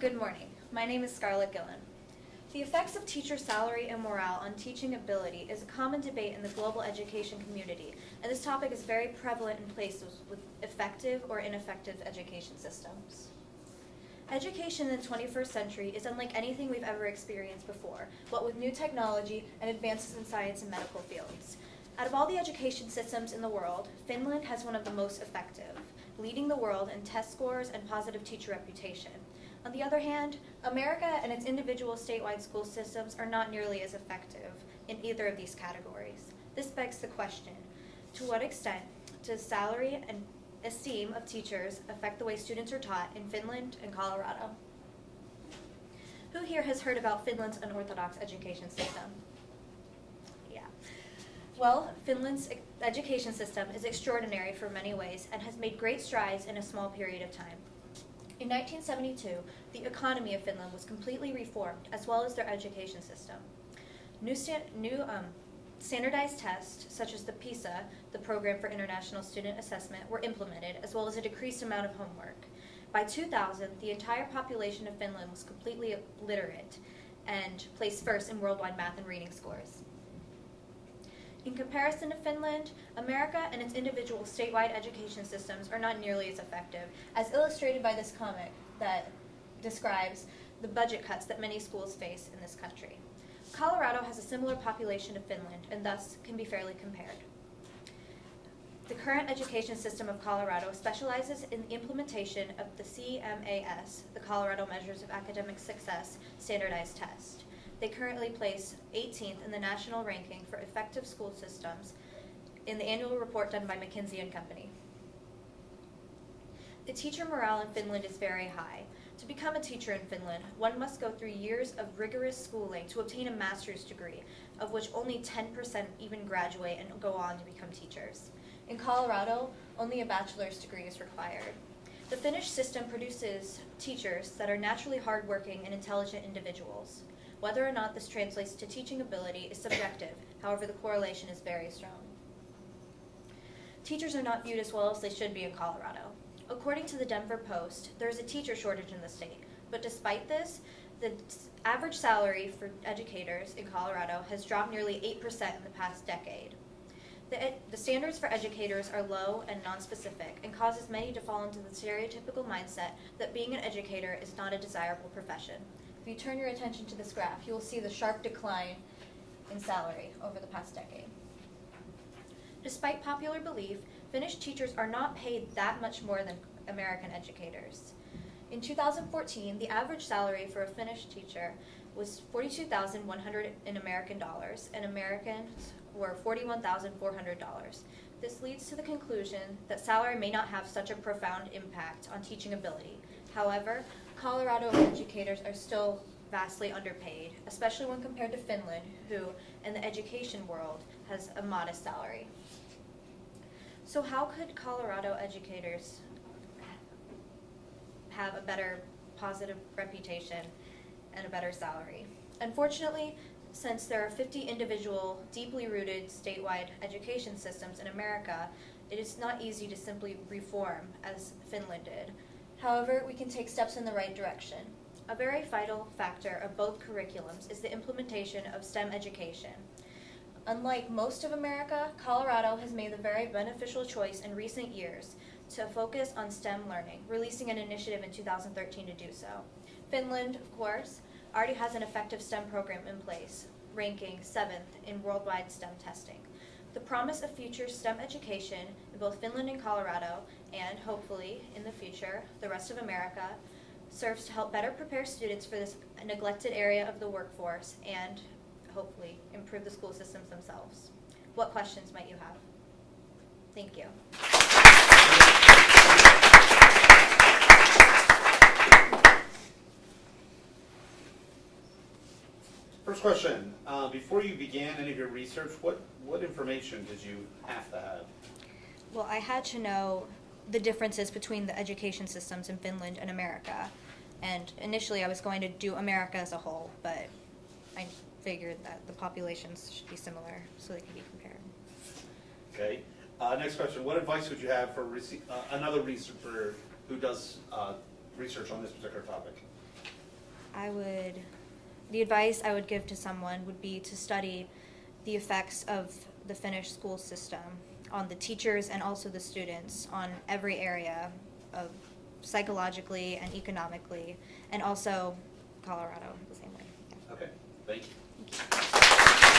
Good morning. My name is Scarlett Gillen. The effects of teacher salary and morale on teaching ability is a common debate in the global education community, and this topic is very prevalent in places with effective or ineffective education systems. Education in the 21st century is unlike anything we've ever experienced before, what with new technology and advances in science and medical fields. Out of all the education systems in the world, Finland has one of the most effective, leading the world in test scores and positive teacher reputation. On the other hand, America and its individual statewide school systems are not nearly as effective in either of these categories. This begs the question, to what extent does salary and esteem of teachers affect the way students are taught in Finland and Colorado? Who here has heard about Finland's unorthodox education system? Yeah. Well, Finland's education system is extraordinary for many ways and has made great strides in a small period of time. In 1972, the economy of Finland was completely reformed, as well as their education system. New standardized tests, such as the PISA, the Program for International Student Assessment, were implemented, as well as a decreased amount of homework. By 2000, the entire population of Finland was completely literate and placed first in worldwide math and reading scores. In comparison to Finland, America and its individual statewide education systems are not nearly as effective, as illustrated by this comic that describes the budget cuts that many schools face in this country. Colorado has a similar population to Finland and thus can be fairly compared. The current education system of Colorado specializes in the implementation of the CMAS, the Colorado Measures of Academic Success Standardized Test. They currently place 18th in the national ranking for effective school systems in the annual report done by McKinsey & Company. The teacher morale in Finland is very high. To become a teacher in Finland, one must go through years of rigorous schooling to obtain a master's degree, of which only 10% even graduate and go on to become teachers. In Colorado, only a bachelor's degree is required. The Finnish system produces teachers that are naturally hardworking and intelligent individuals. Whether or not this translates to teaching ability is subjective, however the correlation is very strong. Teachers are not viewed as well as they should be in Colorado. According to the Denver Post, there is a teacher shortage in the state, but despite this, the average salary for educators in Colorado has dropped nearly 8% in the past decade. The standards for educators are low and non-specific and causes many to fall into the stereotypical mindset that being an educator is not a desirable profession. If you turn your attention to this graph, you will see the sharp decline in salary over the past decade. Despite popular belief, Finnish teachers are not paid that much more than American educators. In 2014, the average salary for a Finnish teacher was $42,100 in American dollars, and Americans were $41,400. This leads to the conclusion that salary may not have such a profound impact on teaching ability. However, Colorado educators are still vastly underpaid, especially when compared to Finland, who, in the education world, has a modest salary. So how could Colorado educators have a better positive reputation and a better salary? Unfortunately, since there are 50 individual, deeply rooted statewide education systems in America, it is not easy to simply reform as Finland did. However, we can take steps in the right direction. A very vital factor of both curriculums is the implementation of STEM education. Unlike most of America, Colorado has made the very beneficial choice in recent years to focus on STEM learning, releasing an initiative in 2013 to do so. Finland, of course, already has an effective STEM program in place, ranking 7th in worldwide STEM testing. The promise of future STEM education in both Finland and Colorado, and hopefully in the future, the rest of America, serves to help better prepare students for this neglected area of the workforce and hopefully improve the school systems themselves. What questions might you have? Thank you. First question, before you began any of your research, what information did you have to have? Well, I had to know the differences between the education systems in Finland and America. And initially I was going to do America as a whole, but I figured that the populations should be similar so they can be compared. Okay. Next question, what advice would you have for another researcher who does research on this particular topic? The advice I would give to someone would be to study the effects of the Finnish school system on the teachers and also the students on every area of psychologically and economically, and also Colorado the same way. Yeah. Okay, thank you. Thank you.